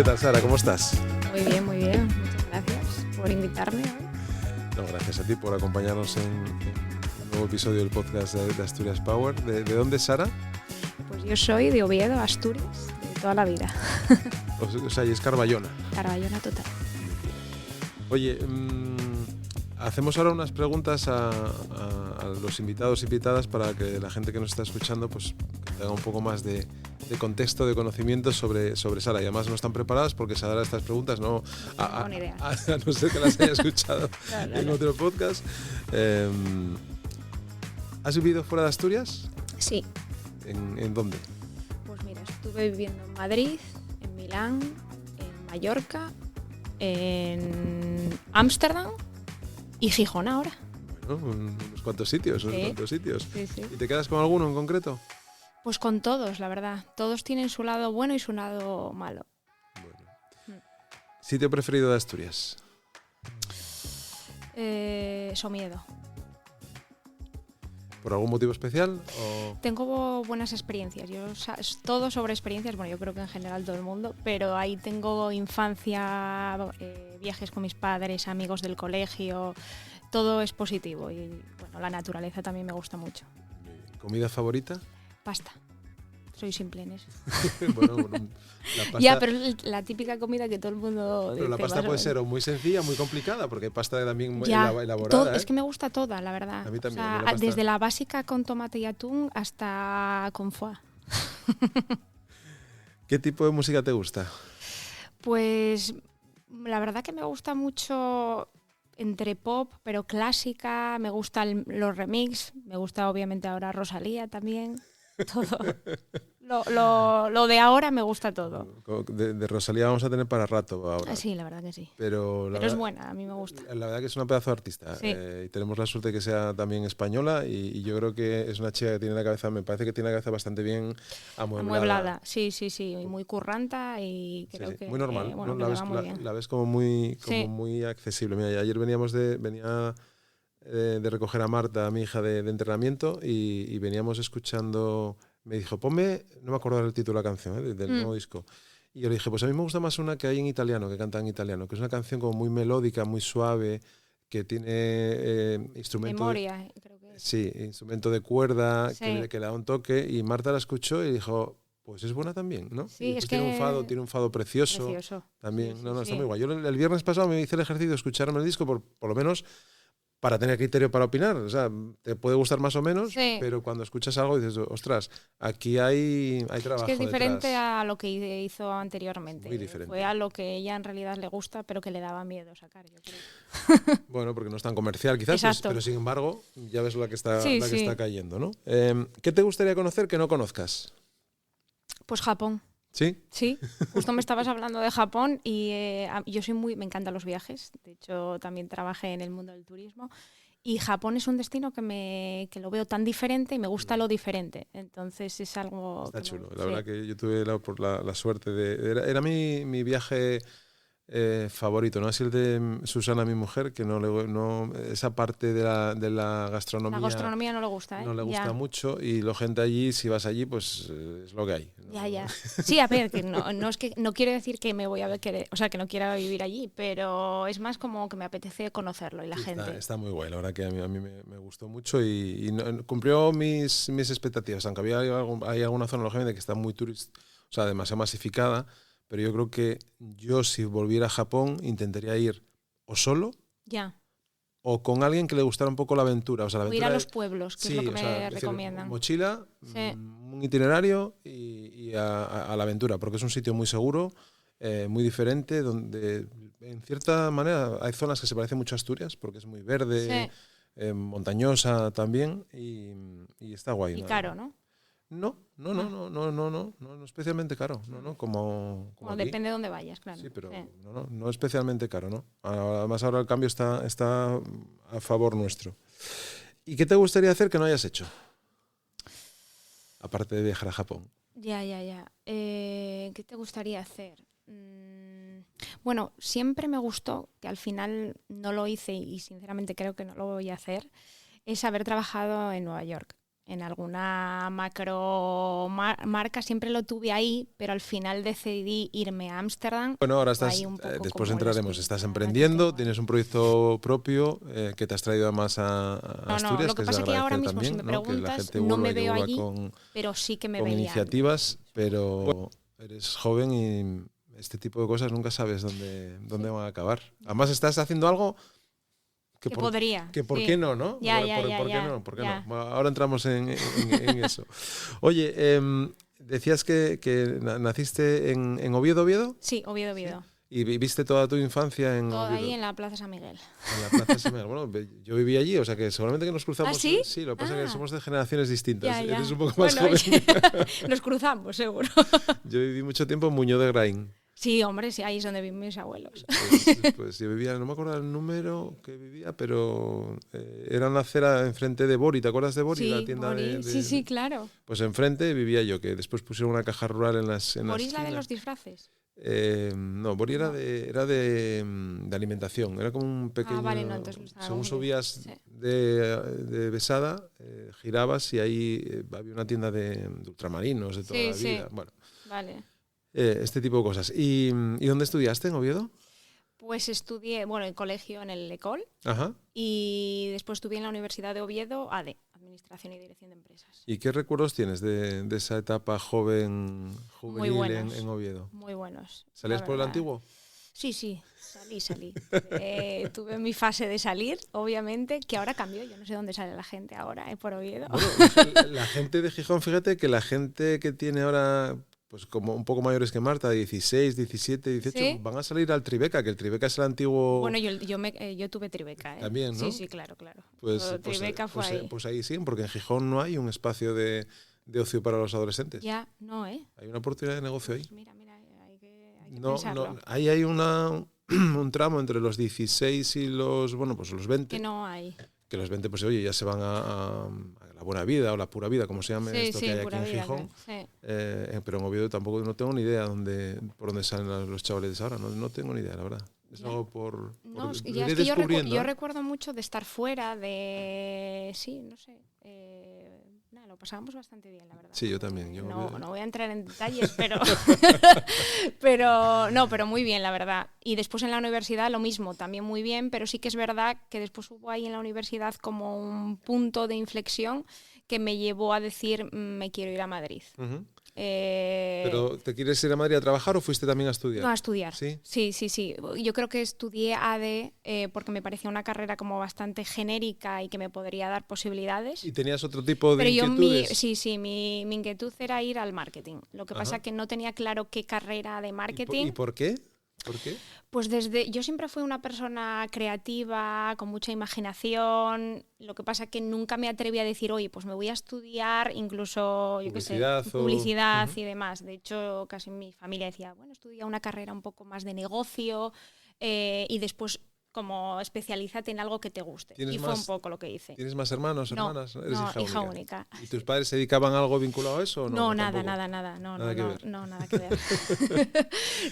¿Qué tal, Sara? ¿Cómo estás? Muy bien, muy bien. Muchas gracias por invitarme hoy. No, gracias a ti por acompañarnos en un nuevo episodio del podcast de Asturias Power. ¿De dónde es Sara? Pues yo soy de Oviedo, Asturias, de toda la vida. O sea, y es Carballona. Carballona total. Oye, hacemos ahora unas preguntas a los invitados e invitadas para que la gente que nos está escuchando pues tenga un poco más de contexto, de conocimiento sobre Sara. Y además no están preparadas porque Sara estas preguntas no buena idea. A no ser que las haya escuchado en otro podcast. ¿Has vivido fuera de Asturias? Sí. ¿En dónde? Pues mira, estuve viviendo en Madrid, en Milán, en Mallorca, en Ámsterdam y Gijón ahora. Bueno, unos cuantos sitios. Sí. ¿Y te quedas con alguno en concreto? Pues con todos, la verdad. Todos tienen su lado bueno y su lado malo. Bueno. ¿Sitio preferido de Asturias? Somiedo. ¿Por algún motivo especial? ¿O? Tengo buenas experiencias. Es todo sobre experiencias, bueno, yo creo que en general todo el mundo, pero ahí tengo infancia, viajes con mis padres, amigos del colegio, todo es positivo y bueno, la naturaleza también me gusta mucho. ¿Comida favorita? Pasta. Soy simple en eso. Bueno, la pasta, ya, pero la típica comida que todo el mundo dice. Pero la pasta puede ser o muy sencilla o muy complicada, porque hay pasta también muy ya, elaborada. Es que me gusta toda, la verdad. A mí también. O sea, desde la básica con tomate y atún hasta con foie. ¿Qué tipo de música te gusta? Pues la verdad que me gusta mucho entre pop, pero clásica. Me gustan los remix. Me gusta obviamente ahora Rosalía también. Todo. Lo de ahora me gusta todo. De Rosalía vamos a tener para rato ahora. Sí, la verdad que sí. Pero es buena, a mí me gusta. La verdad que es una pedazo de artista. Sí. Y tenemos la suerte de que sea también española y yo creo que es una chica que tiene la cabeza, me parece que tiene la cabeza bastante bien amueblada. Sí. Y muy curranta y creo que... Muy normal. Bueno, ¿no? La ves como muy accesible. Mira, ayer venía de recoger a Marta, mi hija, de entrenamiento y veníamos escuchando... Me dijo, ponme, no me acuerdo del título de la canción, del nuevo disco. Y yo le dije, pues a mí me gusta más una que hay en italiano, que canta en italiano, que es una canción como muy melódica, muy suave, que tiene instrumento... Memoria, creo que es. Sí, instrumento de cuerda, que le da un toque. Y Marta la escuchó y dijo, pues es buena también, ¿no? Sí, es que tiene un fado precioso. También. Sí, está muy guay. Yo el viernes pasado me hice el ejercicio de escucharme el disco, por lo menos... para tener criterio para opinar. O sea, te puede gustar más o menos, pero cuando escuchas algo dices, ostras, aquí hay trabajo. Es que es diferente detrás. a lo que hizo anteriormente. Muy diferente. Fue a lo que ella en realidad le gusta, pero que le daba miedo sacar, yo creo. Bueno, porque no es tan comercial quizás, pero sin embargo, ya ves la que está cayendo, ¿no? ¿Qué te gustaría conocer que no conozcas? Pues Japón. ¿Sí? Sí, justo me estabas hablando de Japón y yo me encantan los viajes, de hecho también trabajé en el mundo del turismo y Japón es un destino que lo veo tan diferente y me gusta lo diferente, entonces es algo... Está chulo, la verdad que yo tuve la suerte era mi viaje favorito, no así el de Susana, mi mujer, que esa parte de la gastronomía... La gastronomía no le gusta, ¿eh? No le gusta mucho y la gente allí, si vas allí, pues es lo que hay, ¿no? Ya. Sí, a ver, que no es que no quiero decir que me voy a ver, o sea, que no quiera vivir allí, pero es más como que me apetece conocerlo y la gente. Está muy guay, la verdad que a mí me gustó mucho y cumplió mis expectativas, aunque hay alguna zona lógicamente que está muy demasiado masificada. Pero yo creo que yo, si volviera a Japón, intentaría ir o solo o con alguien que le gustara un poco la aventura. O sea, ir a los pueblos, que es lo que me recomiendan. Mochila, un itinerario y a la aventura, porque es un sitio muy seguro, muy diferente, donde en cierta manera hay zonas que se parecen mucho a Asturias, porque es muy verde, montañosa también, y está guay. Y caro, ¿no? No especialmente caro, como aquí. Depende de dónde vayas, claro. Sí, pero no especialmente caro, ¿no? Además ahora el cambio está a favor nuestro. ¿Y qué te gustaría hacer que no hayas hecho? Aparte de viajar a Japón. Ya. ¿Qué te gustaría hacer? Bueno, siempre me gustó, que al final no lo hice y sinceramente creo que no lo voy a hacer, es haber trabajado en Nueva York. en alguna macro marca siempre lo tuve ahí, pero al final decidí irme a Ámsterdam. Bueno, ahora estás, después entraremos, estás emprendiendo, tienes un proyecto propio que te has traído además a Asturias. No, lo que pasa es que ahora mismo también, si me preguntas, que no me veo allí, pero sí que me veía. Con iniciativas, pero eres joven y este tipo de cosas nunca sabes dónde van a acabar. Además estás haciendo algo que podría. Que por qué no, ¿no? ¿Por qué no? Ahora entramos en eso. Oye, decías que naciste en Oviedo. Sí, Oviedo. ¿Sí? ¿Y viviste toda tu infancia en Todo Oviedo? ahí en la Plaza San Miguel. En la Plaza San Miguel. Bueno, yo viví allí, o sea que seguramente que nos cruzamos. ¿Ah, sí? Sí, lo que pasa es que somos de generaciones distintas. Ya. Eres un poco más joven. Nos cruzamos, seguro. Yo viví mucho tiempo en Muñoz de Graín. Sí, hombre, sí, ahí es donde viven mis abuelos. Pues yo vivía, no me acuerdo el número que vivía, pero era una acera enfrente de Bori, ¿te acuerdas de Bori? Sí, la tienda Bori. Sí, claro. Pues enfrente vivía yo, que después pusieron una caja rural en las ¿Bori es la de los disfraces? No, Bori era de alimentación, era como un pequeño... vale, no, entonces según subías de Besada, girabas y ahí había una tienda de ultramarinos de toda la vida. Bueno, vale. Este tipo de cosas. ¿Y dónde estudiaste, en Oviedo? Pues estudié, el colegio en el ECOL. Ajá. Y después estudié en la Universidad de Oviedo, ADE, Administración y Dirección de Empresas. ¿Y qué recuerdos tienes de esa etapa juvenil en Oviedo? Muy buenos. ¿Salías por el antiguo? Sí, salí. Tuve mi fase de salir, obviamente, que ahora cambió. Yo no sé dónde sale la gente ahora, por Oviedo. Bueno, la gente de Gijón, fíjate que la gente que tiene ahora... pues como un poco mayores que Marta, 16, 17, 18, ¿sí? Van a salir al Tribeca, que el Tribeca es el antiguo... Bueno, yo tuve Tribeca, ¿eh? También, ¿no? Sí, claro. Pues Tribeca fue ahí. Pues ahí sí, porque en Gijón no hay un espacio de ocio para los adolescentes. Ya, no, ¿eh? Hay una oportunidad de negocio ahí. Pues mira, hay que pensarlo. Ahí hay un tramo entre los 16 y los 20. Que no hay. Que los 20, pues oye, ya se van a la buena vida o la pura vida, como se llame esto que hay aquí en Gijón. Pero en Oviedo tampoco no tengo ni idea por dónde salen los chavales ahora, no tengo ni idea, la verdad. Es algo por es que yo recuerdo mucho de estar fuera, lo pasábamos bastante bien, la verdad. Sí, yo también. No voy a entrar en detalles, pero pero muy bien, la verdad. Y después en la universidad lo mismo, también muy bien, pero sí que es verdad que después hubo ahí en la universidad como un punto de inflexión que me llevó a decir, me quiero ir a Madrid. Uh-huh. ¿Pero te quieres ir a Madrid a trabajar o fuiste también a estudiar? No, a estudiar. ¿Sí? Sí. Yo creo que estudié ADE porque me parecía una carrera como bastante genérica y que me podría dar posibilidades. ¿Y tenías otro tipo de inquietudes? Mi inquietud era ir al marketing. Lo que pasa es que no tenía claro qué carrera de marketing. ¿Y por qué? ¿Por qué? Pues yo siempre fui una persona creativa, con mucha imaginación. Lo que pasa es que nunca me atreví a decir, oye, pues me voy a estudiar incluso, publicidad y demás. De hecho, casi mi familia decía, bueno, estudia una carrera un poco más de negocio y después como especialízate en algo que te guste. Y fue un poco lo que hice. ¿Tienes más hermanos, hermanas? ¿Eres hija única? ¿Y tus padres se dedicaban a algo vinculado a eso? No, nada. Nada que ver.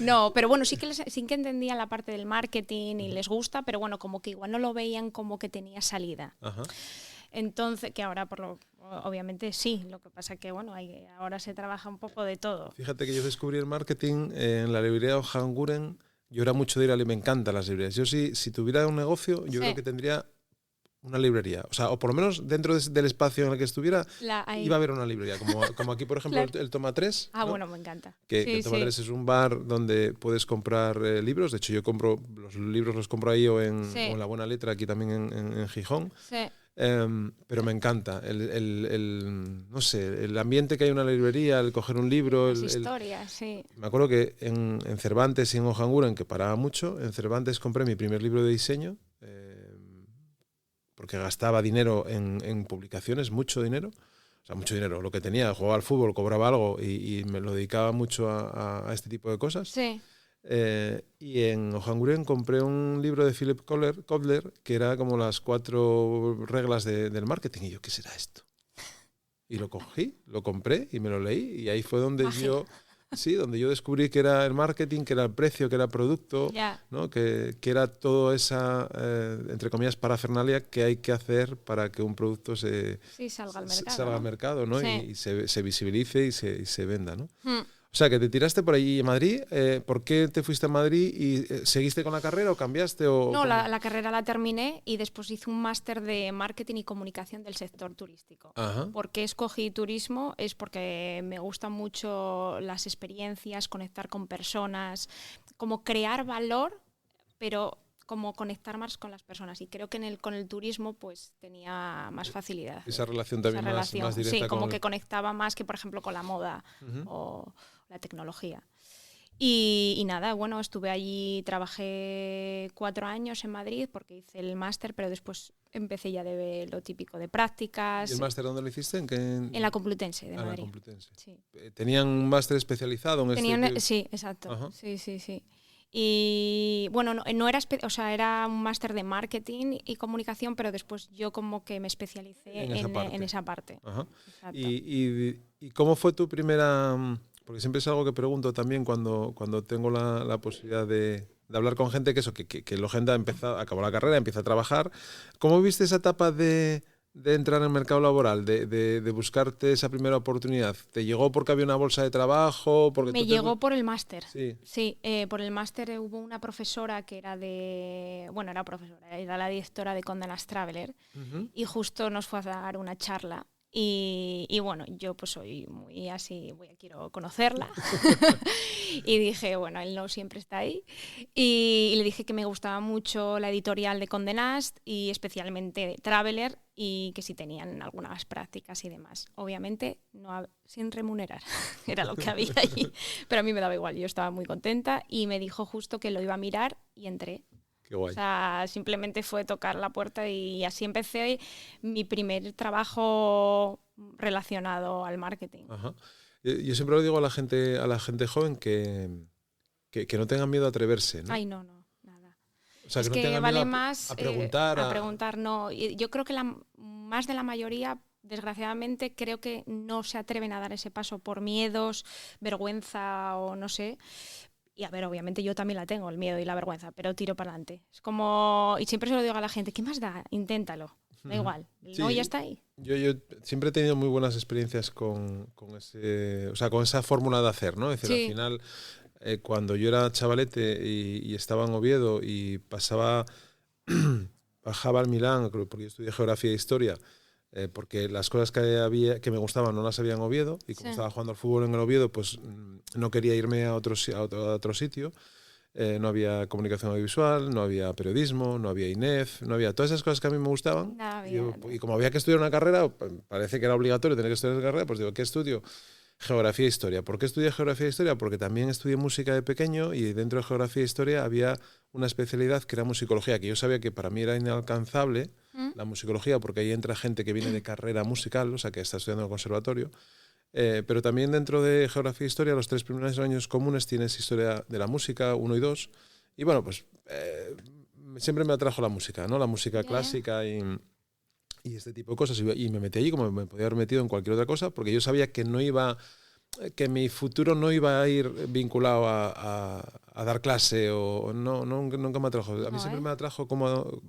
No, pero bueno, sí que entendían la parte del marketing y les gusta, pero bueno, como que igual no lo veían como que tenía salida. Ajá. Entonces, que ahora obviamente sí, lo que pasa que bueno, ahora se trabaja un poco de todo. Fíjate que yo descubrí el marketing en la librería Ojanguren. Yo era mucho de ir me encantan las librerías. Yo si tuviera un negocio, yo creo que tendría una librería. O sea, o por lo menos dentro del espacio en el que estuviera, iba a haber una librería. Como aquí, por ejemplo, el Toma 3. Ah, ¿no? Bueno, me encanta. Que el Toma 3 es un bar donde puedes comprar libros. De hecho, yo compro los libros, los compro ahí o en La Buena Letra, aquí también en Gijón. Sí. Pero me encanta no sé, el ambiente que hay en una librería, el coger un libro, las historias, sí. Me acuerdo que en Cervantes y en Ojanguren, que paraba mucho, en Cervantes compré mi primer libro de diseño porque gastaba dinero en publicaciones, mucho dinero. O sea, mucho dinero, lo que tenía, jugaba al fútbol, cobraba algo y me lo dedicaba mucho a este tipo de cosas. Sí. Y en Ojanguren compré un libro de Philip Kotler que era como las 4 reglas del marketing. Y yo, ¿qué será esto? Y lo cogí, lo compré y me lo leí. Y ahí fue donde yo Sí, donde yo descubrí que era el marketing, que era el precio, que era el producto, ¿no? que era toda esa, entre comillas, parafernalia que hay que hacer para que un producto salga al mercado, salga al mercado, ¿no? Sí. Y se visibilice y se venda, ¿no? O sea, que te tiraste por allí en Madrid. ¿Por qué te fuiste a Madrid y seguiste con la carrera o cambiaste? No, la carrera la terminé y después hice un máster de marketing y comunicación del sector turístico. Ajá. ¿Por qué escogí turismo? Es porque me gustan mucho las experiencias, conectar con personas, como crear valor, pero como conectar más con las personas. Y creo que con el turismo pues tenía más facilidad. Esa relación también más directa. Sí, como que conectaba más que, por ejemplo, con la moda o la tecnología. Y nada, bueno, estuve allí, trabajé 4 años en Madrid porque hice el máster, pero después empecé ya de lo típico de prácticas. ¿Y el máster dónde lo hiciste? En la Complutense de Madrid. La Complutense. Sí. ¿Tenían un máster especializado en Sí, exacto. Ajá. Sí. Y bueno, no era, era un máster de marketing y comunicación, pero después yo como que me especialicé en esa parte. Ajá. ¿Y cómo fue tu primera...? Porque siempre es algo que pregunto también cuando tengo la posibilidad de hablar con gente que la gente acabó la carrera, empieza a trabajar. ¿Cómo viste esa etapa de entrar en el mercado laboral, de buscarte esa primera oportunidad? ¿Te llegó porque había una bolsa de trabajo? Me llegó por el máster. Sí, por el máster hubo una profesora que era era la directora de Condé Nast Traveler y justo nos fue a dar una charla. Y bueno, yo pues soy muy así, quiero conocerla. Y dije, bueno, él no siempre está ahí. Y le dije que me gustaba mucho la editorial de Condé Nast y especialmente Traveler y que si tenían algunas prácticas y demás. Obviamente sin remunerar, era lo que había allí. Pero a mí me daba igual, yo estaba muy contenta y me dijo justo que lo iba a mirar y entré. Qué guay. O sea, simplemente fue tocar la puerta y así empecé mi primer trabajo relacionado al marketing. Ajá. Yo siempre lo digo a la gente joven que no tengan miedo a atreverse, ¿no? Ay, no, nada. O sea, es que que no tengan vale miedo más a preguntar. A preguntar, no. Yo creo que más de la mayoría, desgraciadamente, creo que no se atreven a dar ese paso por miedos, vergüenza o no sé. Y a ver, obviamente yo también la tengo, el miedo y la vergüenza, pero tiro para adelante. Es como, y siempre se lo digo a la gente, ¿qué más da? Inténtalo, da igual. Sí, no, ya está ahí. Yo siempre he tenido muy buenas experiencias con esa fórmula de hacer, ¿no? Es decir, al final, cuando yo era chavalete y estaba en Oviedo y bajaba al Milán, porque yo estudié geografía e historia, porque las cosas que me gustaban no las había en Oviedo y como estaba jugando al fútbol en el Oviedo, pues no quería irme a otro sitio. No había comunicación audiovisual, no había periodismo, no había INEF, no había todas esas cosas que a mí me gustaban. Y como había que estudiar una carrera, parece que era obligatorio tener que estudiar esa carrera, pues digo, ¿qué estudio? Geografía e historia. ¿Por qué estudié geografía e historia? Porque también estudié música de pequeño y dentro de geografía e historia había una especialidad que era musicología, que yo sabía que para mí era inalcanzable la musicología, porque ahí entra gente que viene de carrera musical, o sea, que está estudiando en el conservatorio. Pero también dentro de geografía e historia, los 3 primeros años comunes tienes historia de la música, 1 y 2. Y bueno, pues siempre me atrajo la música, ¿no? La música clásica y este tipo de cosas. Y me metí allí como me podía haber metido en cualquier otra cosa, porque yo sabía que mi futuro no iba a ir vinculado a dar clase o nunca me atrajo. A mí siempre me atrajo como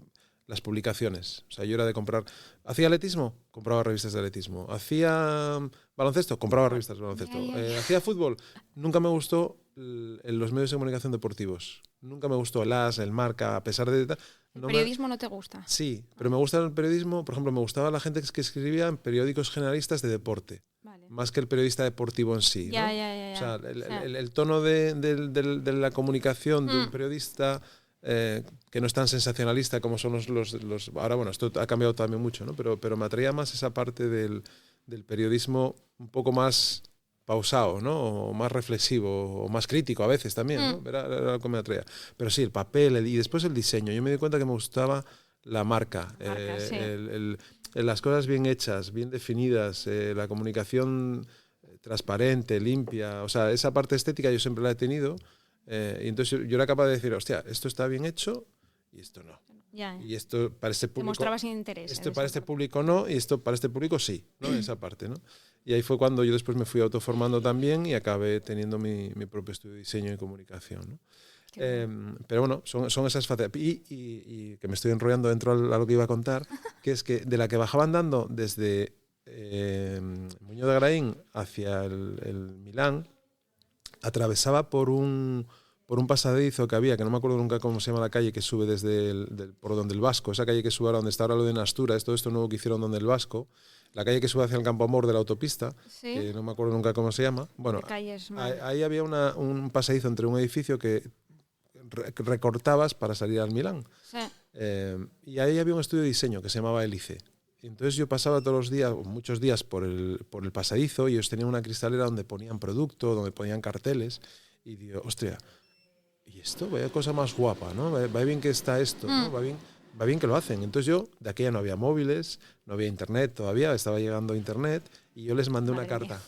las publicaciones. O sea, yo era de comprar... ¿Hacía atletismo? Compraba revistas de atletismo. ¿Hacía baloncesto? Compraba revistas de baloncesto. ¿Hacía fútbol? Nunca me gustó los medios de comunicación deportivos. Nunca me gustó el AS, el Marca, a pesar de... ¿El periodismo no te gusta? Sí, pero me gusta el periodismo. Por ejemplo, me gustaba la gente que escribía en periódicos generalistas de deporte. Vale. Más que el periodista deportivo en sí. Ya. O sea, el tono de la comunicación de un periodista... que no es tan sensacionalista como son los... Ahora, bueno, esto ha cambiado también mucho, ¿no? Pero me atraía más esa parte del periodismo un poco más pausado, ¿no? O más reflexivo, o más crítico a veces también, ¿no? Era lo que me atraía. Pero sí, el papel y después el diseño. Yo me di cuenta que me gustaba la marca, las cosas bien hechas, bien definidas, la comunicación transparente, limpia. O sea, esa parte estética yo siempre la he tenido. Y entonces yo era capaz de decir, hostia, esto está bien hecho y esto no. Y esto para este público... Te mostrabas interés. Esto para este público no y esto para este público sí, ¿no? Esa parte, ¿no? Y ahí fue cuando yo después me fui autoformando también y acabé teniendo mi propio estudio de diseño y comunicación, ¿no? Pero bueno, son esas facetas. Y que me estoy enrollando dentro a lo que iba a contar, que es que de la que bajaba andando desde Muñoz de Agraín hacia el Milán, atravesaba por un pasadizo que había, que no me acuerdo nunca cómo se llama la calle, que sube desde por donde el Vasco, esa calle que sube ahora donde está ahora lo de Nasturas, todo esto nuevo que hicieron donde el Vasco, la calle que sube hacia el Campo Amor de la autopista, ¿Sí? que no me acuerdo nunca cómo se llama. Bueno, ahí había un pasadizo entre un edificio que recortabas para salir al Milán. Sí. Y ahí había un estudio de diseño que se llamaba Hélice. Entonces yo pasaba todos los días, o muchos días, por el pasadizo y ellos tenían una cristalera donde ponían producto, donde ponían carteles. Y digo, hostia, ¿y esto? Vaya cosa más guapa, ¿no? Va bien que está esto, ¿no? Va bien que lo hacen. Entonces yo, de aquella no había móviles, no había internet todavía, estaba llegando internet y yo les mandé una carta.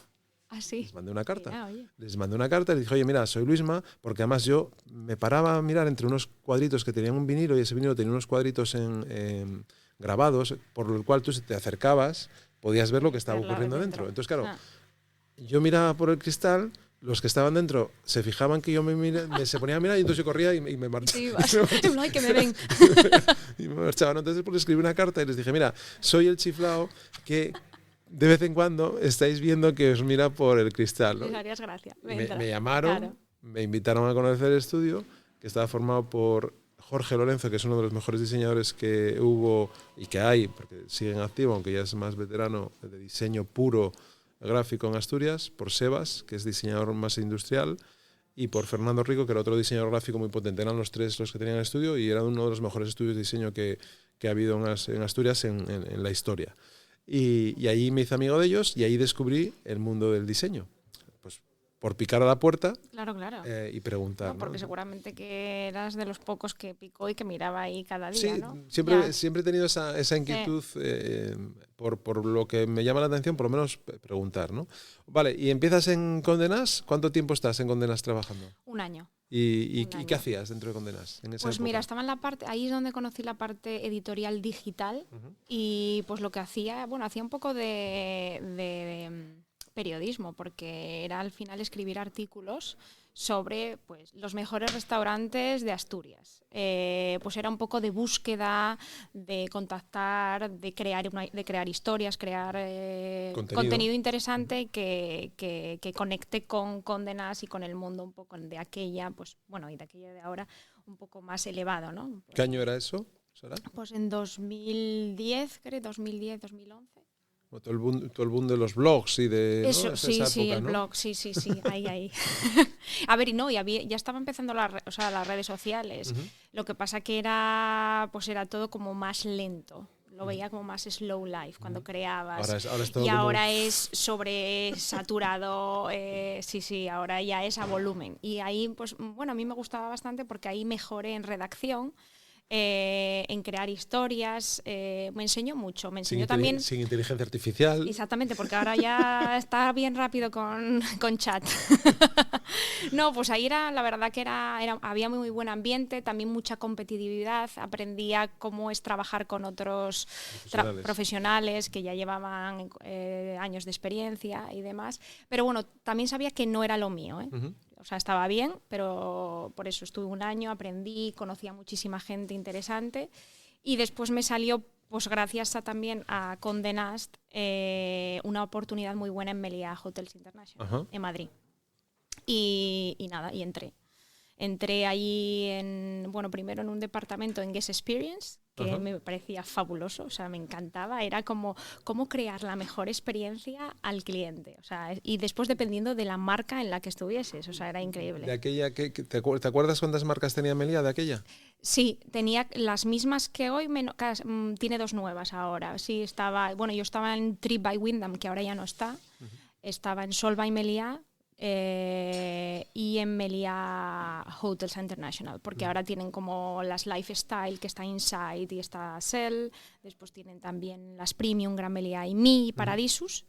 ¿Ah, sí? Les mandé una carta. Mira, les mandé una carta y les dije, oye, mira, soy Luisma, porque además yo me paraba a mirar entre unos cuadritos que tenían un vinilo y ese vinilo tenía unos cuadritos grabados, por lo cual tú si te acercabas podías ver lo que estaba ocurriendo dentro. Entonces, claro, yo miraba por el cristal, los que estaban dentro se fijaban que yo se ponían a mirar y entonces yo corría y me marchaba. Sí, ¡ay, que me ven! Y me marchaba. Entonces pues escribí una carta y les dije, mira, soy el chiflao que de vez en cuando estáis viendo que os mira por el cristal, ¿no? Les harías gracia. Me llamaron, claro. Me invitaron a conocer el estudio, que estaba formado por Jorge Lorenzo, que es uno de los mejores diseñadores que hubo y que hay, porque sigue en activo, aunque ya es más veterano, de diseño puro gráfico en Asturias, por Sebas, que es diseñador más industrial, y por Fernando Rico, que era otro diseñador gráfico muy potente. Eran los tres los que tenían el estudio y era uno de los mejores estudios de diseño que ha habido en Asturias en la historia. Y ahí me hice amigo de ellos y ahí descubrí el mundo del diseño. Pues por picar a la puerta Claro. Y preguntar. No, porque seguramente que eras de los pocos que picó y que miraba ahí cada día, Sí, ¿no? siempre he tenido esa inquietud por lo que me llama la atención, por lo menos preguntar, ¿no? Vale, ¿y empiezas en Condé Nast? ¿Cuánto tiempo estás en Condé Nast trabajando? Un año. ¿Y qué hacías dentro de Condé Nast en esa Pues época? mira, estaba en la parte, ahí es donde conocí la parte editorial digital y pues lo que hacía, bueno, hacía un poco de periodismo, porque era al final escribir artículos sobre pues, los mejores restaurantes de Asturias. Pues era un poco de búsqueda, de contactar, de crear historias, crear contenido interesante que conecte con Condé Nast y con el mundo un poco de aquella, pues bueno, y de aquella de ahora un poco más elevado, ¿no? ¿Qué año era eso, Sara? Pues en 2010, creo, 2010-2011. Todo el boom de los blogs y de eso, ¿no? sí, esa sí, época, el ¿no? blog, sí, ahí. A ver, ya estaba empezando las redes sociales. Lo que pasa que era todo como más lento. Lo veía como más slow life cuando creabas. Ahora es todo y como... ahora es sobresaturado. Sí, ahora ya es a volumen. Y ahí, pues bueno, a mí me gustaba bastante porque ahí mejoré en redacción. En crear historias, me enseñó mucho, me enseñó también... Sin inteligencia artificial. Exactamente, porque ahora ya está bien rápido con chat. No, pues ahí la verdad que había muy buen ambiente, también mucha competitividad, aprendía cómo es trabajar con otros profesionales que ya llevaban años de experiencia y demás, pero bueno, también sabía que no era lo mío, ¿eh? O sea, estaba bien, pero por eso estuve un año, aprendí, conocí a muchísima gente interesante y después me salió, pues gracias también a Condé Nast, una oportunidad muy buena en Meliá Hotels International, en Madrid. Y nada, y entré. Entré ahí, primero en un departamento en Guest Experience, que me parecía fabuloso, o sea, me encantaba. Era como cómo crear la mejor experiencia al cliente. O sea, y después dependiendo de la marca en la que estuvieses, o sea, era increíble. ¿De aquella te acuerdas cuántas marcas tenía Meliá de aquella? Sí, tenía las mismas que hoy, tiene 2 nuevas ahora. Sí, yo estaba en Trip by Wyndham, que ahora ya no está. Estaba en Sol by Meliá. Y en Meliá Hotels International, porque ahora tienen como las Lifestyle, que está Insight y está Cell, después tienen también las Premium, Gran Meliá y Mi, Paradisus,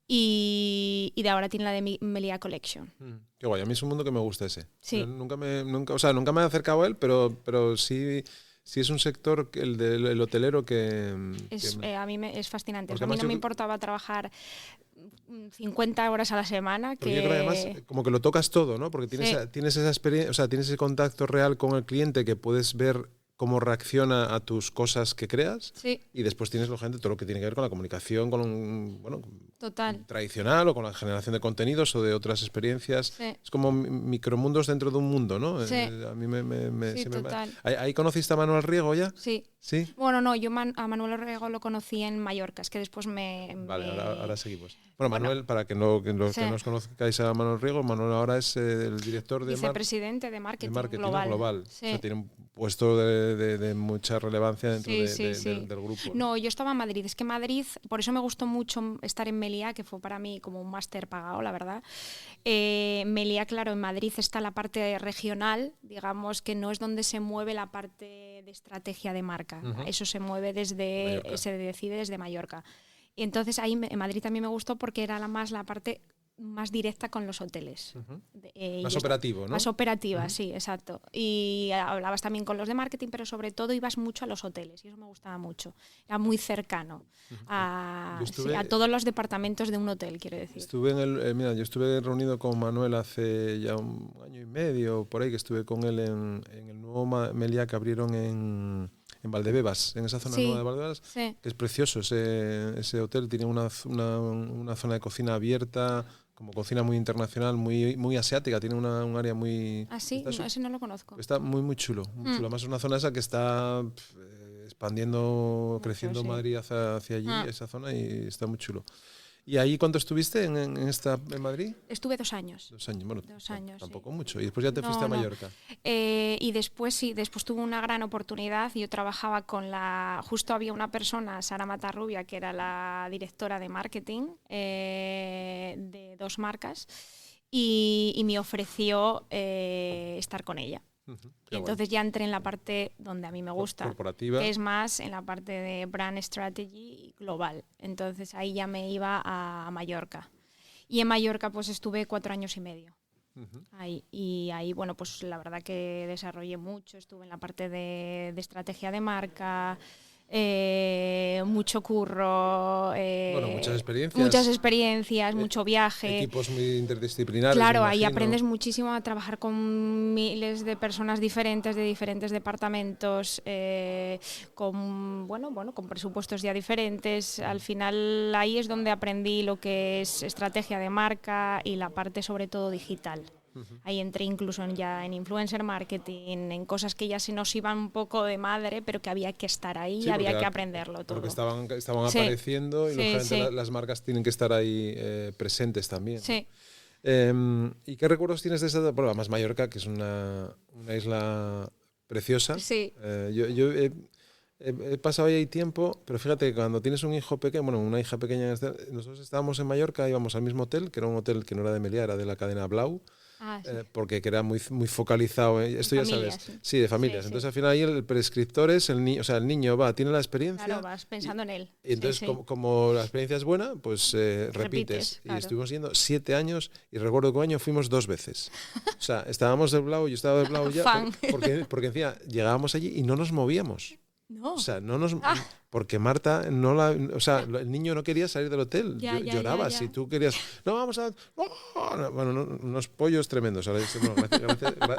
y de ahora tienen la de Meliá Collection. Qué guay, a mí es un mundo que me gusta ese. Sí. Nunca me he acercado a él, pero sí es un sector, el hotelero, que a mí es fascinante. A mí además no me importaba trabajar 50 horas a la semana. Porque yo creo que además como que lo tocas todo, ¿no? Porque tienes esa experiencia, o sea, tienes ese contacto real con el cliente que puedes ver cómo reacciona a tus cosas que creas. Sí. Y después tienes todo lo que tiene que ver con la comunicación, Total. Tradicional o con la generación de contenidos o de otras experiencias. Sí. Es como micromundos dentro de un mundo, ¿no? Sí. A mí me total. ¿Ahí conociste a Manuel Riego ya? Sí. ¿Sí? Bueno, no, yo a Manuel Riego lo conocí en Mallorca, es que después Vale, ahora seguimos. Bueno, Manuel, para que los que nos conozcáis a Manuel Riego, Manuel ahora es el director de vicepresidente de marketing global. global. Sí. O sea, tiene un puesto de mucha relevancia dentro del grupo. No, yo estaba en Madrid. Es que Madrid, por eso me gustó mucho estar en Meliá, que fue para mí como un máster pagado, la verdad. Meliá, claro, en Madrid está la parte regional, digamos que no es donde se mueve la parte de estrategia de marca. Eso se mueve se decide desde Mallorca. Y entonces ahí en Madrid también me gustó porque era la parte más directa con los hoteles. Más operativo, ¿no? Más operativa, sí, exacto. Y hablabas también con los de marketing, pero sobre todo ibas mucho a los hoteles y eso me gustaba mucho. Era muy cercano a todos los departamentos de un hotel, quiero decir. Yo estuve reunido con Manuel hace ya un año y medio, por ahí, que estuve con él en el nuevo Meliá que abrieron en Valdebebas, en esa zona nueva de Valdebebas, que es precioso. Ese hotel tiene una zona de cocina abierta, como cocina muy internacional, muy asiática, tiene un área muy... Ah, sí, ese no lo conozco. Está muy chulo, muy chulo. Además es una zona esa que está expandiendo, creciendo Madrid hacia allí, esa zona, y está muy chulo. ¿Y ahí cuánto estuviste en Madrid? Estuve 2 años. 2 años, bueno, 2 años, tampoco mucho. Y después ya te fuiste a Mallorca. Y después tuve una gran oportunidad. Yo trabajaba justo había una persona, Sara Matarrubia, que era la directora de marketing de 2 marcas, y me ofreció estar con ella. Y entonces ya entré en la parte donde a mí me gusta, corporativa, que es más en la parte de brand strategy global. Entonces ahí ya me iba a Mallorca. Y en Mallorca pues estuve 4 años y medio. Ahí. Y ahí, bueno, pues la verdad que desarrollé mucho. Estuve en la parte de estrategia de marca, mucho curro, muchas experiencias, mucho viaje, equipos muy interdisciplinares. Claro, ahí aprendes muchísimo a trabajar con miles de personas diferentes de diferentes departamentos, con presupuestos ya diferentes. Al final ahí es donde aprendí lo que es estrategia de marca y la parte sobre todo digital. Ahí entré incluso en influencer marketing, en cosas que ya se nos iban un poco de madre, pero que había que estar ahí y había que aprenderlo todo. Porque estaban apareciendo y lógicamente las marcas tienen que estar ahí presentes también. Sí. ¿Y qué recuerdos tienes de esa? Bueno, además Mallorca, que es una isla preciosa. Sí. Yo he pasado ahí tiempo, pero fíjate, cuando tienes un hijo pequeño, una hija pequeña, nosotros estábamos en Mallorca, íbamos al mismo hotel, que era un hotel que no era de Meliá, era de la cadena Blau. Porque era muy focalizado. Esto ya familias, sabes. Sí, de familias. Entonces al final ahí el prescriptor es el niño, o sea, el niño tiene la experiencia. Claro, vas pensando en él. Y entonces como la experiencia es buena, pues repites. Claro. Y estuvimos yendo 7 años y recuerdo que un año fuimos 2 veces. O sea, estábamos del Blau, yo estaba del Blau ya, porque encima llegábamos allí y no nos movíamos. No. O sea, porque Marta el niño no quería salir del hotel, lloraba. Si tú querías, unos pollos tremendos. Ahora,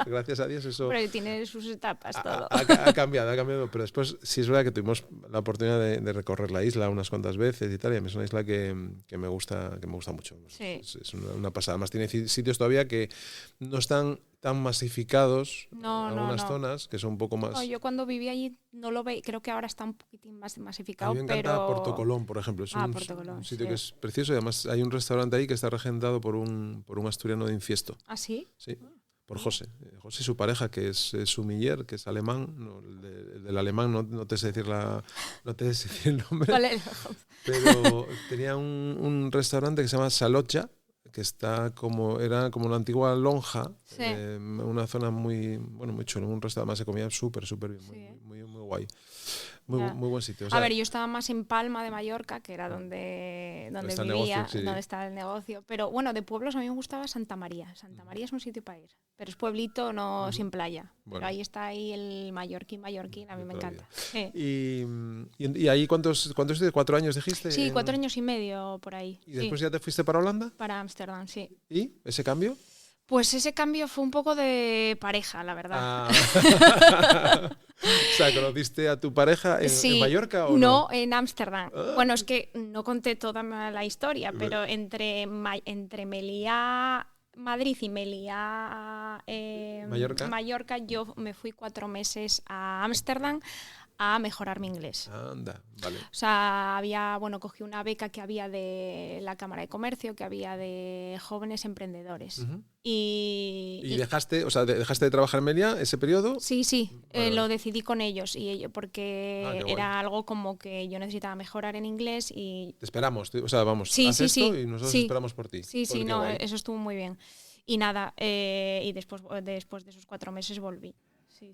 gracias a Dios eso. Pero tiene sus etapas todo. Ha cambiado, pero después sí es verdad que tuvimos la oportunidad de recorrer la isla unas cuantas veces y tal, y a mí es una isla que me gusta mucho. Sí. Es una pasada. Además tiene sitios todavía que no están tan masificados en algunas zonas, que son un poco más... No, yo cuando viví allí no lo veía, creo que ahora está un poquitín más masificado. A mí me encanta Porto Colón, por ejemplo. Es un sitio que es precioso y además hay un restaurante ahí que está regentado por un asturiano de Infiesto. ¿Ah, sí? Sí, por José. José y su pareja, que es sumiller, que es alemán. No, el del alemán no te sé decir el nombre. Vale. Pero tenía un restaurante que se llama Salotja, que era como la antigua lonja, una zona muy chula, un restaurante, además se comía súper bien, muy guay. Muy buen sitio. O sea, a ver, yo estaba más en Palma de Mallorca, que era donde está el vivía, negocio, sí. donde estaba el negocio. Pero bueno, de pueblos a mí me gustaba Santa María. Santa María es un sitio para ir, pero es pueblito, no sin playa. Bueno. Pero ahí está ahí el mallorquín, a mí me encanta. Sí. ¿Y ahí cuántos 4 años dijiste? Sí, 4 años y medio por ahí. ¿Y después sí. ya te fuiste para Holanda? Para Ámsterdam, sí. ¿Y ese cambio? Pues ese cambio fue un poco de pareja, la verdad. Ah. O sea, ¿conociste a tu pareja en Mallorca o no? No, en Ámsterdam. Bueno, es que no conté toda la historia, pero entre Meliá, Madrid y Meliá, Mallorca, yo me fui 4 meses a Ámsterdam a mejorar mi inglés. Anda, vale. O sea, cogí una beca que había de la Cámara de Comercio, que había de jóvenes emprendedores. ¿Y dejaste de trabajar en Meliá ese periodo? Sí, vale. Lo decidí con ellos porque era algo como que yo necesitaba mejorar en inglés y... Te esperamos, o sea, vamos, haz esto y nosotros esperamos por ti. Sí, eso estuvo muy bien. Y nada, y después de esos 4 meses volví. Sí.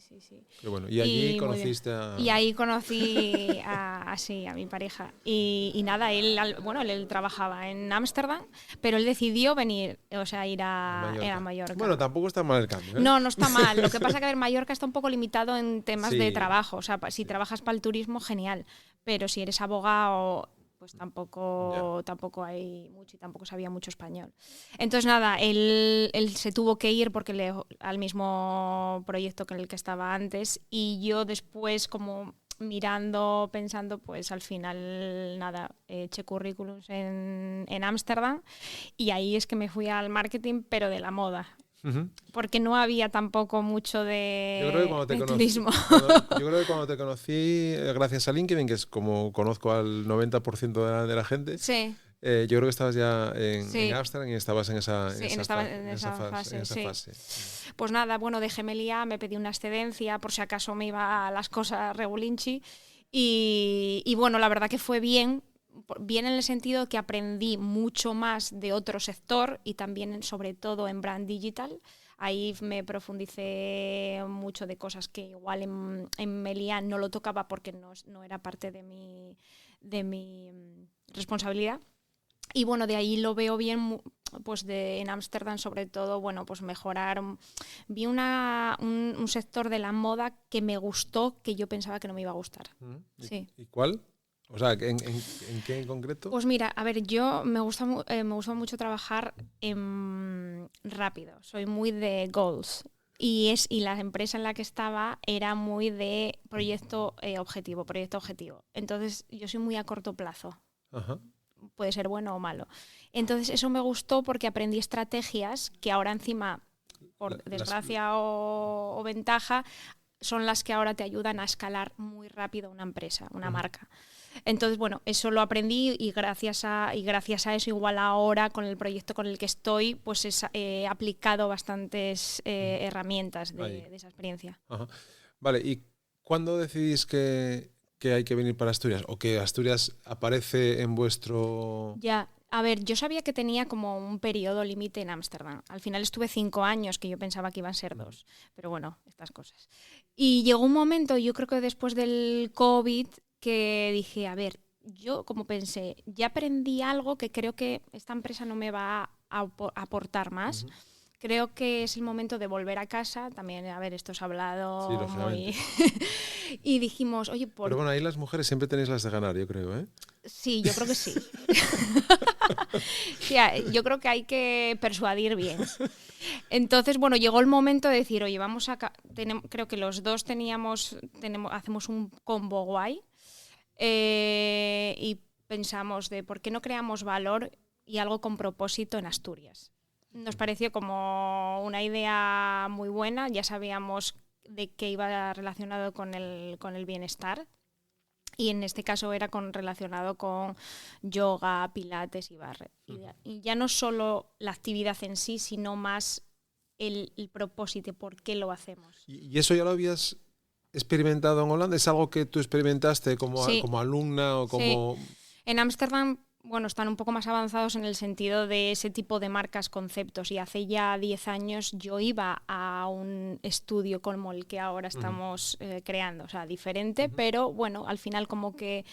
Qué bueno. Y allí conociste a... Y ahí conocí a mi pareja. Y nada, él trabajaba en Ámsterdam, pero él decidió venir, o sea, ir a Mallorca. Bueno, tampoco está mal el cambio, ¿eh? No está mal. Lo que pasa que Mallorca está un poco limitado en temas de trabajo. O sea, si trabajas para el turismo, genial. Pero si eres abogado, pues tampoco hay mucho y tampoco sabía mucho español. Entonces nada, él se tuvo que ir porque al mismo proyecto que en el que estaba antes, y yo después como mirando, pensando, pues al final nada, eché currículums en Ámsterdam y ahí es que me fui al marketing, pero de la moda. Porque no había tampoco mucho de turismo. Yo creo que cuando te conocí, gracias a LinkedIn, que es como conozco al 90% de la gente, sí. Yo creo que estabas ya en Ámsterdam y estabas en esa fase. Pues nada, dejé Meliá, me pedí una excedencia por si acaso me iba a las cosas regulinchi y bueno, la verdad que fue bien en el sentido que aprendí mucho más de otro sector y también sobre todo en brand digital. Ahí me profundicé mucho de cosas que igual en Meliá no lo tocaba porque no era parte de mi responsabilidad. Y bueno, de ahí lo veo bien, pues en Ámsterdam sobre todo, pues mejorar. Vi un sector de la moda que me gustó, que yo pensaba que no me iba a gustar. Sí. ¿Y cuál? O sea, ¿en qué en concreto? Pues mira, a ver, yo me gusta mucho trabajar rápido. Soy muy de goals. Y la empresa en la que estaba era muy de proyecto objetivo. Entonces, yo soy muy a corto plazo. Ajá. Puede ser bueno o malo. Entonces, eso me gustó porque aprendí estrategias que ahora encima, por desgracia o ventaja, son las que ahora te ayudan a escalar muy rápido una empresa, una marca. Entonces, eso lo aprendí y gracias a eso, igual ahora con el proyecto con el que estoy, pues he aplicado bastantes herramientas de esa experiencia. Ajá. Vale, ¿y cuándo decidís que hay que venir para Asturias? ¿O que Asturias aparece en vuestro...? Ya, a ver, yo sabía que tenía como un periodo límite en Ámsterdam. Al final estuve 5 años, que yo pensaba que iban a ser 2. Pero bueno, estas cosas. Y llegó un momento, yo creo que después del COVID, que dije, a ver, yo como pensé, ya aprendí algo que creo que esta empresa no me va a aportar más. Creo que es el momento de volver a casa. También, a ver, esto es hablado muy... Y dijimos, oye, Pero bueno, ahí las mujeres siempre tenéis las de ganar, yo creo, ¿eh? Sí, yo creo que sí. Sí, yo creo que hay que persuadir bien. Entonces, llegó el momento de decir, oye, creo que los dos hacemos un combo guay y pensamos de por qué no creamos valor y algo con propósito en Asturias. Nos pareció como una idea muy buena, ya sabíamos de qué iba relacionado con el bienestar. Y en este caso era relacionado con yoga, pilates y barre. Y ya no solo la actividad en sí, sino más el propósito, por qué lo hacemos. ¿Y eso ya lo habías experimentado en Holanda? ¿Es algo que tú experimentaste como alumna o como...? Sí. En Ámsterdam bueno, están un poco más avanzados en el sentido de ese tipo de marcas, conceptos. Y hace ya 10 años yo iba a un estudio como el que ahora estamos creando, o sea, diferente, pero bueno, al final como que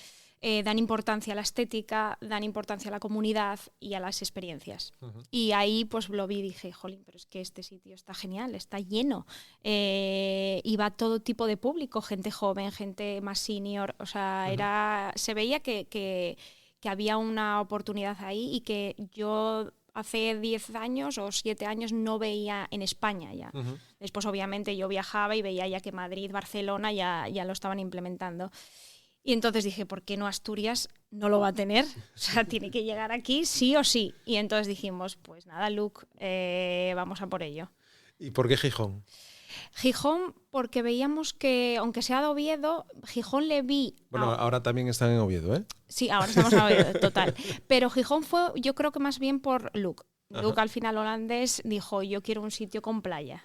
dan importancia a la estética, dan importancia a la comunidad y a las experiencias. Y ahí pues lo vi y dije, jolín, pero es que este sitio está genial, está lleno. Y va todo tipo de público, gente joven, gente más senior, o sea, se veía que había una oportunidad ahí y que yo hace 10 años o 7 años no veía en España ya. Después obviamente yo viajaba y veía ya que Madrid, Barcelona ya lo estaban implementando. Y entonces dije, ¿por qué no Asturias no lo va a tener? O sea, tiene que llegar aquí sí o sí. Y entonces dijimos, pues nada, Luke, vamos a por ello. ¿Y por qué Gijón? Gijón, porque veíamos que, aunque sea de Oviedo, Gijón le vi... Bueno, ahora también están en Oviedo, ¿eh? Sí, ahora estamos en Oviedo, total. Pero Gijón fue, yo creo que más bien por Luke. Luke, al final holandés, dijo, yo quiero un sitio con playa.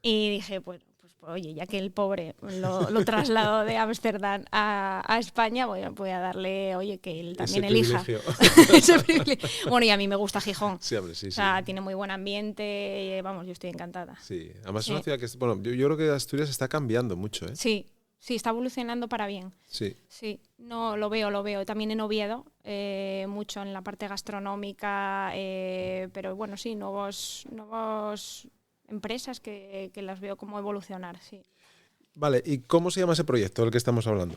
Y dije, pues oye, ya que el pobre lo trasladó de Ámsterdam a España, voy a darle, oye, que él también elija. Ese privilegio. Bueno, y a mí me gusta Gijón. Sí, hombre, sí. O sea, tiene muy buen ambiente, vamos, yo estoy encantada. Sí, además es una ciudad que, bueno, yo creo que Asturias está cambiando mucho, ¿eh? Sí, está evolucionando para bien. Sí. Sí, no, lo veo. También en Oviedo, mucho en la parte gastronómica, pero bueno, sí, nuevos empresas que las veo como evolucionar, sí. Vale, ¿y cómo se llama ese proyecto del que estamos hablando?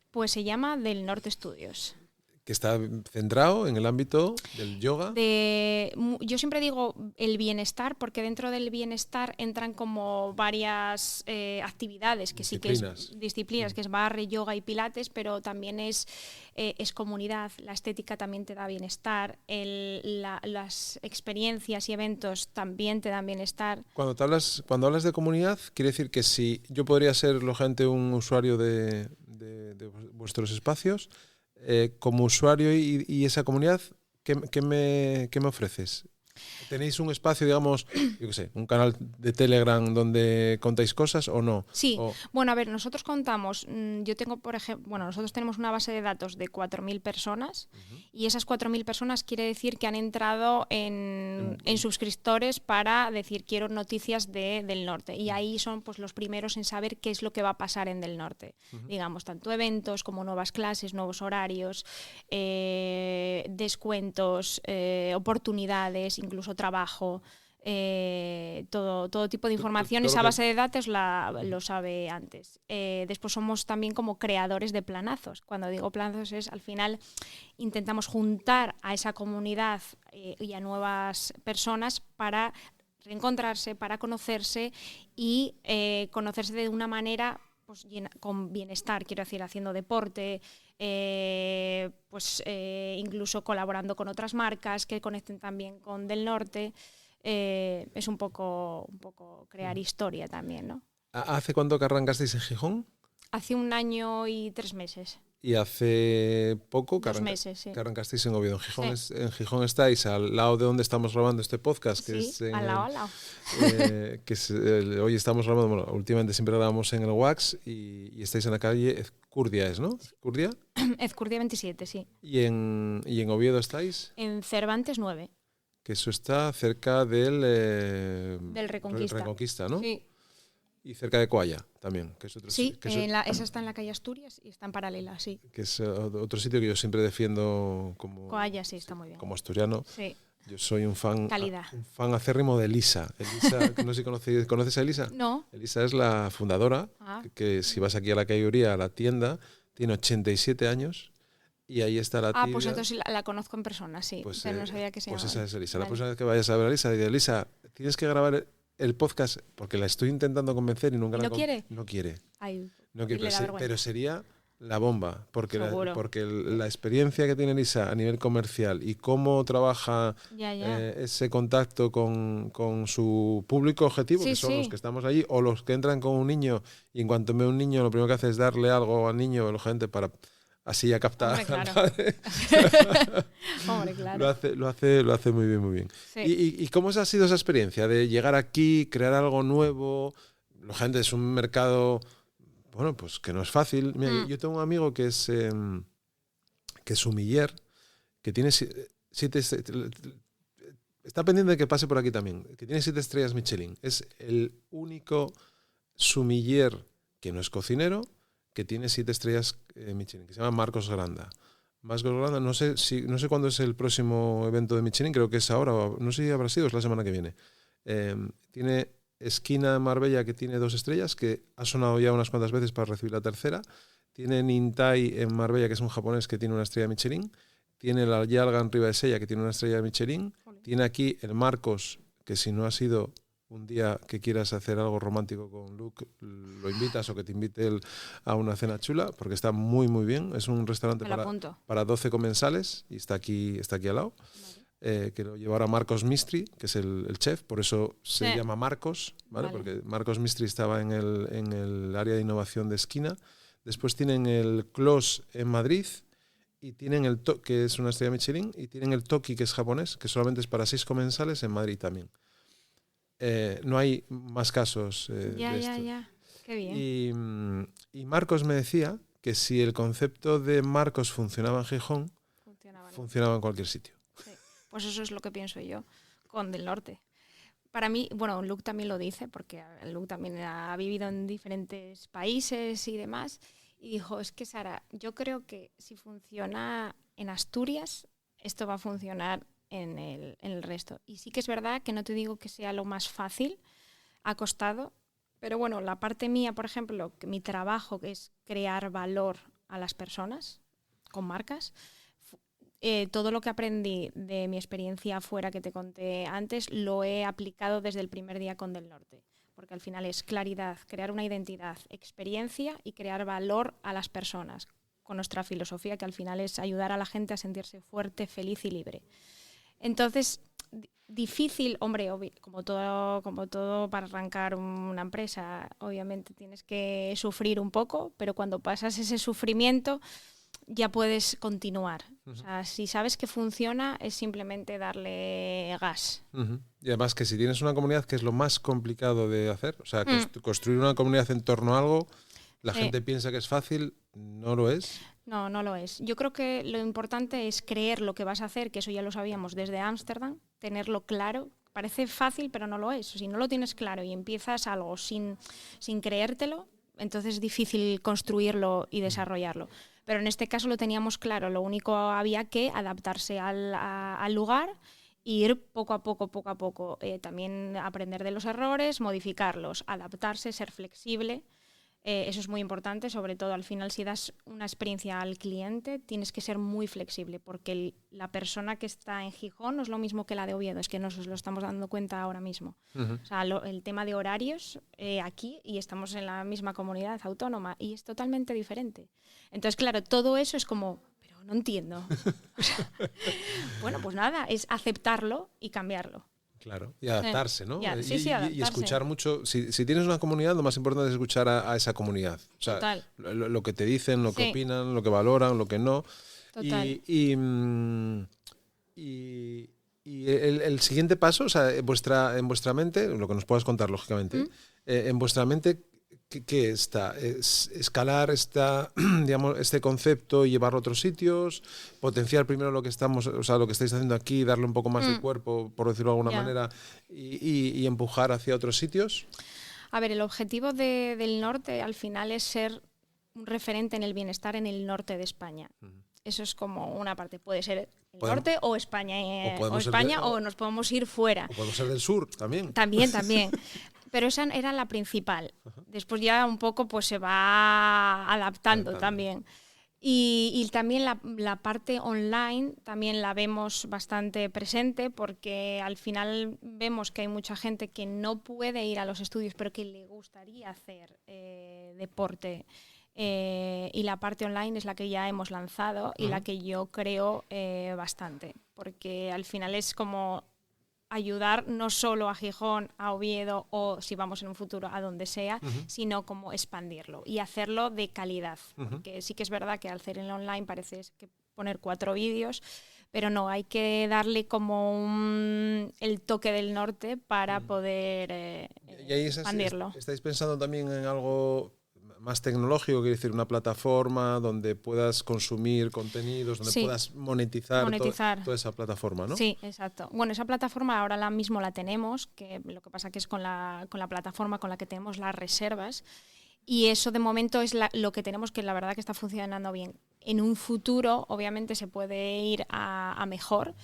Pues se llama Del Norte Studios. Que está centrado en el ámbito del yoga. Yo siempre digo el bienestar, porque dentro del bienestar entran como varias actividades, que disciplinas. Sí que es disciplinas, que es barre, yoga y pilates, pero también es comunidad, la estética también te da bienestar, las experiencias y eventos también te dan bienestar. Cuando hablas de comunidad, quiere decir que si yo podría ser, lógicamente, un usuario de vuestros espacios, como usuario y esa comunidad, ¿qué me ofreces? ¿Tenéis un espacio, digamos, yo qué sé, un canal de Telegram donde contáis cosas o no? Sí, bueno, a ver, nosotros contamos, yo tengo, por ejemplo, nosotros tenemos una base de datos de 4.000 personas y esas 4.000 personas quiere decir que han entrado en suscriptores para decir quiero noticias del norte y ahí son pues los primeros en saber qué es lo que va a pasar en Del Norte. Digamos, tanto eventos como nuevas clases, nuevos horarios, descuentos, oportunidades, incluso trabajo, todo tipo de información. Esa base de datos lo sabe antes. Después somos también como creadores de planazos. Cuando digo planazos es, al final, intentamos juntar a esa comunidad y a nuevas personas para reencontrarse, para conocerse y conocerse de una manera pues, con bienestar, quiero decir, haciendo deporte, incluso colaborando con otras marcas que conecten también con Del Norte. Es un poco crear historia también, ¿no? ¿Hace cuánto que arrancasteis en Gijón? Hace 1 año y 3 meses. Y hace poco que, 2 meses, sí. Que arrancasteis en Oviedo. En Gijón, Sí. Estáis al lado de donde estamos grabando este podcast. Que Sí, es en al lado. Hoy estamos grabando, bueno, últimamente siempre grabamos en el Wax y estáis en la calle Ezcurdia, ¿no? ¿Ezcurdia? Ezcurdia 27, sí. ¿Y en Oviedo estáis? En Cervantes 9. Que eso está cerca del Reconquista. ¿no? Sí. Y cerca de Coalla también. Que es otro sí, sitio, esa está en la calle Asturias y está en paralela, sí. Que es otro sitio que yo siempre defiendo como... Coalla, sí, está muy bien. Como asturiano. Sí. Yo soy un fan acérrimo de Elisa. No sé si conoces a Elisa. No. Elisa es la fundadora, que si vas aquí a la calle Uría, a la tienda, tiene 87 años y ahí está la tía. Pues entonces la conozco en persona, sí, pero no sabía que se llamaba. Pues esa es Elisa. Vale. La próxima vez que vayas a ver a Elisa, dice, Elisa, tienes que grabar el podcast porque la estoy intentando convencer y nunca ¿No quiere? No quiere. Ay, no quiere, pero sería la bomba, porque Seguro. la experiencia que tiene Elisa a nivel comercial y cómo trabaja ese contacto con su público objetivo, que son los que estamos allí, o los que entran con un niño y en cuanto ve un niño lo primero que hace es darle algo al niño o a la gente para así ya captar. Hombre, claro. Hombre, claro. Lo hace muy bien, muy bien. Sí. ¿Y cómo ha sido esa experiencia de llegar aquí, crear algo nuevo? La gente es un mercado... Bueno, pues que no es fácil. Mira, yo tengo un amigo que es sumiller, que tiene 7 está pendiente de que pase por aquí también, que tiene 7 estrellas Michelin. Es el único sumiller que no es cocinero que tiene 7 estrellas Michelin, que se llama Marcos Granda. Marcos Granda, no sé cuándo es el próximo evento de Michelin, creo que es ahora, no sé si habrá sido, es la semana que viene. Tiene Esquina en Marbella, que tiene 2 estrellas, que ha sonado ya unas cuantas veces para recibir la tercera. Tiene Nintai en Marbella, que es un japonés que tiene una estrella Michelin. Tiene la Yalga en Ribadesella, que tiene una estrella Michelin. Tiene aquí el Marcos, que si no ha sido un día que quieras hacer algo romántico con Luke, lo invitas o que te invite él a una cena chula, porque está muy, muy bien. Es un restaurante para 12 comensales y está aquí al lado. Vale. Que lo lleva ahora Marcos Mistry, que es el chef, por eso se llama Marcos, ¿vale? Porque Marcos Mistry estaba en el área de innovación de Esquina. Después tienen el Clos en Madrid, y tienen el que es una estrella Michelin, y tienen el Toki, que es japonés, que solamente es para 6 comensales en Madrid también. No hay más casos de esto. Ya. Qué bien. Y Marcos me decía que si el concepto de Marcos funcionaba en Gijón, funcionaba en cualquier sitio. Sí. Pues eso es lo que pienso yo con Del Norte. Para mí, bueno, Luke también lo dice, porque Luke también ha vivido en diferentes países y demás, y dijo, es que Sara, yo creo que si funciona en Asturias, esto va a funcionar en el resto. Y sí que es verdad que no te digo que sea lo más fácil, ha costado, pero bueno, la parte mía, por ejemplo, que mi trabajo, que es crear valor a las personas con marcas, todo lo que aprendí de mi experiencia afuera que te conté antes, lo he aplicado desde el primer día con Del Norte. Porque al final es claridad, crear una identidad, experiencia y crear valor a las personas, con nuestra filosofía, que al final es ayudar a la gente a sentirse fuerte, feliz y libre. Entonces, difícil, hombre, como todo para arrancar una empresa, obviamente tienes que sufrir un poco, pero cuando pasas ese sufrimiento ya puedes continuar. O sea, si sabes que funciona, es simplemente darle gas. Y además que si tienes una comunidad, que es lo más complicado de hacer, o sea, construir una comunidad en torno a algo, la gente piensa que es fácil, no lo es. No lo es. Yo creo que lo importante es creer lo que vas a hacer, que eso ya lo sabíamos desde Ámsterdam, tenerlo claro. Parece fácil, pero no lo es. Si no lo tienes claro y empiezas algo sin creértelo, entonces es difícil construirlo y desarrollarlo. Pero en este caso lo teníamos claro, lo único había que adaptarse al lugar e ir poco a poco. También aprender de los errores, modificarlos, adaptarse, ser flexible. Eso es muy importante, sobre todo al final si das una experiencia al cliente tienes que ser muy flexible porque la persona que está en Gijón no es lo mismo que la de Oviedo, es que nos lo estamos dando cuenta ahora mismo. O sea, el tema de horarios aquí, y estamos en la misma comunidad autónoma y es totalmente diferente. Entonces, claro, todo eso es como, pero no entiendo. O sea, bueno, pues nada, es aceptarlo y cambiarlo. Claro, y adaptarse, ¿no? Sí, adaptarse. Y escuchar mucho. Si tienes una comunidad, lo más importante es escuchar a esa comunidad. O sea, total. Lo que te dicen, lo que opinan, lo que valoran, lo que no. Total. Y el siguiente paso, o sea, en vuestra mente, lo que nos puedas contar, lógicamente, en vuestra mente, ¿qué está? ¿Es escalar digamos, este concepto y llevarlo a otros sitios? ¿Potenciar primero lo que lo que estáis haciendo aquí, darle un poco más de cuerpo, por decirlo de alguna manera, y empujar hacia otros sitios? A ver, el objetivo del norte al final es ser un referente en el bienestar en el norte de España. Eso es como una parte. Puede ser el norte o España, o nos podemos ir fuera. O podemos ser del sur también. También. Pero esa era la principal. Después ya un poco pues se va adaptando también. Y también la parte online también la vemos bastante presente porque al final vemos que hay mucha gente que no puede ir a los estudios pero que le gustaría hacer deporte. Y la parte online es la que ya hemos lanzado y la que yo creo bastante. Porque al final es como ayudar no solo a Gijón, a Oviedo o si vamos en un futuro a donde sea, sino como expandirlo y hacerlo de calidad. Porque sí que es verdad que al hacer en online parece que poner 4 vídeos, pero no, hay que darle como el toque del norte para poder y ahí expandirlo. ¿Estáis pensando también en algo más tecnológico, quiere decir una plataforma donde puedas consumir contenidos, donde puedas monetizar. Toda esa plataforma, ¿no? Sí, exacto. Bueno, esa plataforma ahora mismo la tenemos, que lo que pasa que es con la plataforma con la que tenemos las reservas, y eso de momento es lo que tenemos, que la verdad que está funcionando bien. En un futuro, obviamente, se puede ir a mejor,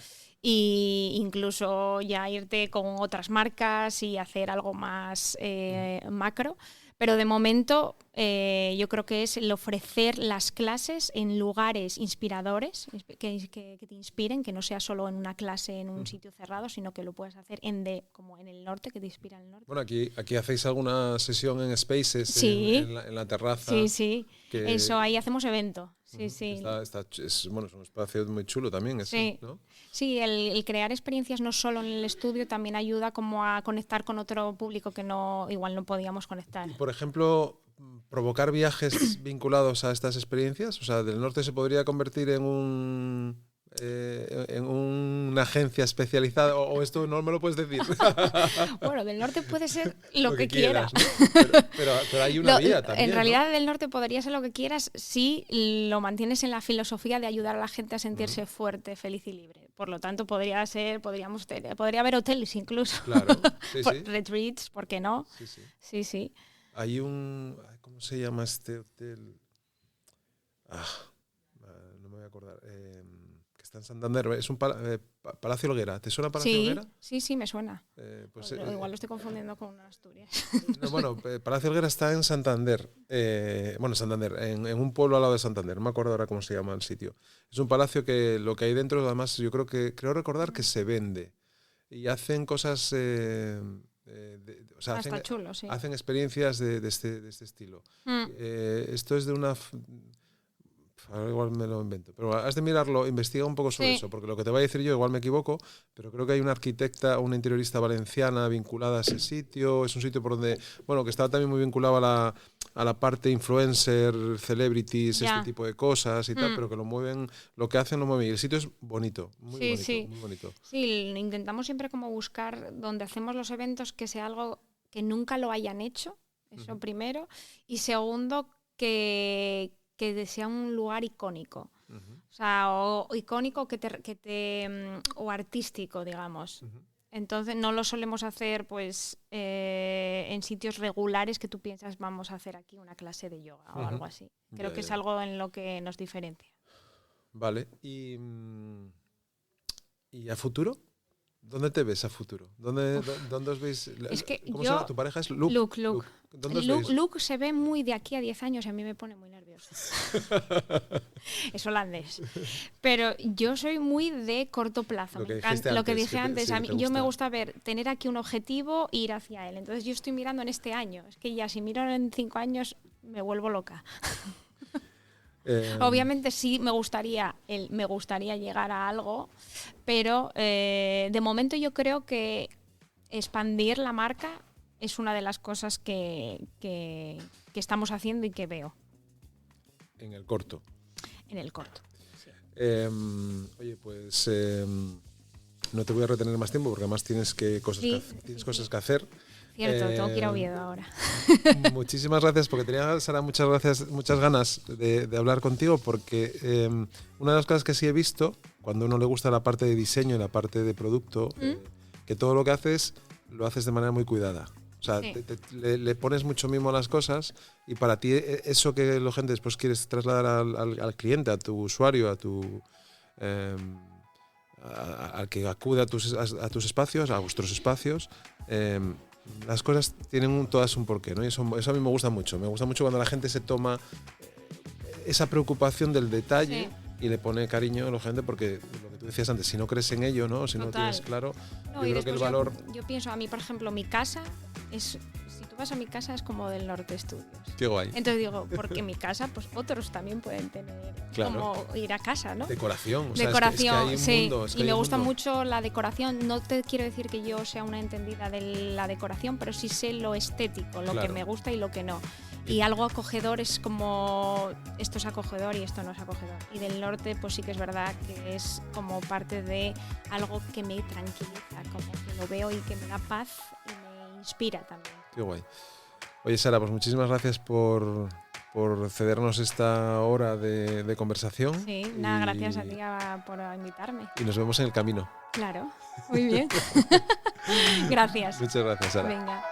e incluso ya irte con otras marcas y hacer algo más macro. Pero de momento yo creo que es el ofrecer las clases en lugares inspiradores, que te inspiren, que no sea solo en una clase en un sitio cerrado, sino que lo puedas hacer como en el norte, que te inspira en el norte. Bueno, aquí hacéis alguna sesión en Spaces, sí. en la terraza. Sí. Eso, ahí hacemos evento. Sí. Es un espacio muy chulo también. Sí, ¿no? Sí, el crear experiencias no solo en el estudio también ayuda como a conectar con otro público que igual no podíamos conectar. Y, por ejemplo, provocar viajes vinculados a estas experiencias, o sea, del norte se podría convertir en una agencia especializada, o esto no me lo puedes decir. Bueno, del norte puede ser lo que quieras, ¿no? pero hay una vía también. En realidad, ¿no? Del norte podría ser lo que quieras si lo mantienes en la filosofía de ayudar a la gente a sentirse fuerte, feliz y libre. Por lo tanto, podría haber hoteles incluso. Claro, sí. Retreats, ¿por qué no? Sí. Hay ¿cómo se llama este hotel? No me voy a acordar. Que está en Santander. Es un Palacio Helguera. ¿Te suena Palacio Helguera? Sí, me suena. Igual lo estoy confundiendo con Asturias. Bueno, Palacio Helguera está en Santander. Santander, en un pueblo al lado de Santander. No me acuerdo ahora cómo se llama el sitio. Es un palacio que lo que hay dentro, además, creo recordar que se vende. Y hacen cosas... está chulo, sí. Hacen experiencias de este estilo. Esto es de una... Ahora igual me lo invento, pero has de mirarlo, investiga un poco sobre eso, porque lo que te voy a decir yo igual me equivoco, pero creo que hay una arquitecta, una interiorista valenciana vinculada a ese sitio. Es un sitio por donde, que está también muy vinculado a la parte influencer, celebrities, este tipo de cosas y tal, pero que lo que hacen lo mueven. Y el sitio es bonito, muy bonito. Sí, intentamos siempre como buscar donde hacemos los eventos que sea algo que nunca lo hayan hecho, eso primero, y segundo, que sea un lugar icónico. O sea, o icónico o artístico, digamos. Entonces no lo solemos hacer pues en sitios regulares que tú piensas vamos a hacer aquí una clase de yoga o algo así. Creo que es algo en lo que nos diferencia. Vale. ¿Y a futuro? ¿Dónde te ves a futuro? ¿Dónde os veis? ¿Cómo se llama? ¿Tu pareja es Luke? Luke. ¿Dónde os veis? Luke se ve muy de aquí a 10 años y a mí me pone muy nerviosa. Es holandés. Pero yo soy muy de corto plazo. Lo que dije antes. Yo me gusta tener aquí un objetivo e ir hacia él. Entonces yo estoy mirando en este año. Es que ya si miro en 5 años me vuelvo loca. Obviamente sí me gustaría llegar a algo, pero de momento yo creo que expandir la marca es una de las cosas que estamos haciendo y que veo. En el corto. Sí. Oye, pues no te voy a retener más tiempo porque además tienes cosas que hacer. Cierto, tengo que ir a Oviedo ahora. Muchísimas gracias, porque tenía, Sara, muchas ganas de hablar contigo, porque una de las cosas que sí he visto, cuando a uno le gusta la parte de diseño y la parte de producto, que todo lo que haces, lo haces de manera muy cuidada. O sea, le pones mucho mimo a las cosas, y para ti eso que la gente después quieres trasladar al cliente, a tu usuario, al que acude a tus espacios, a vuestros espacios, las cosas tienen todas un porqué, ¿no? Y eso a mí me gusta mucho. Me gusta mucho cuando la gente se toma esa preocupación del detalle y le pone cariño a la gente, porque lo que tú decías antes, si no crees en ello, ¿no? Si no lo tienes claro, yo creo que el valor... Yo pienso, a mí, por ejemplo, mi casa es... Si tú vas a mi casa es como del Norte Studios. Qué guay. Entonces digo, porque mi casa, pues otros también pueden tener como ir a casa, ¿no? Decoración. Decoración, es que hay un mundo, y me gusta mucho la decoración. No te quiero decir que yo sea una entendida de la decoración, pero sí sé lo estético, lo que me gusta y lo que no. Y algo acogedor es como esto es acogedor y esto no es acogedor. Y del norte pues sí que es verdad que es como parte de algo que me tranquiliza, como que lo veo y que me da paz y me inspira también. Qué guay. Oye, Sara, pues muchísimas gracias por por cedernos esta hora de conversación. Sí, nada, gracias a ti por invitarme. Y nos vemos en el camino. Claro, muy bien. Gracias. Muchas gracias, Sara. Venga.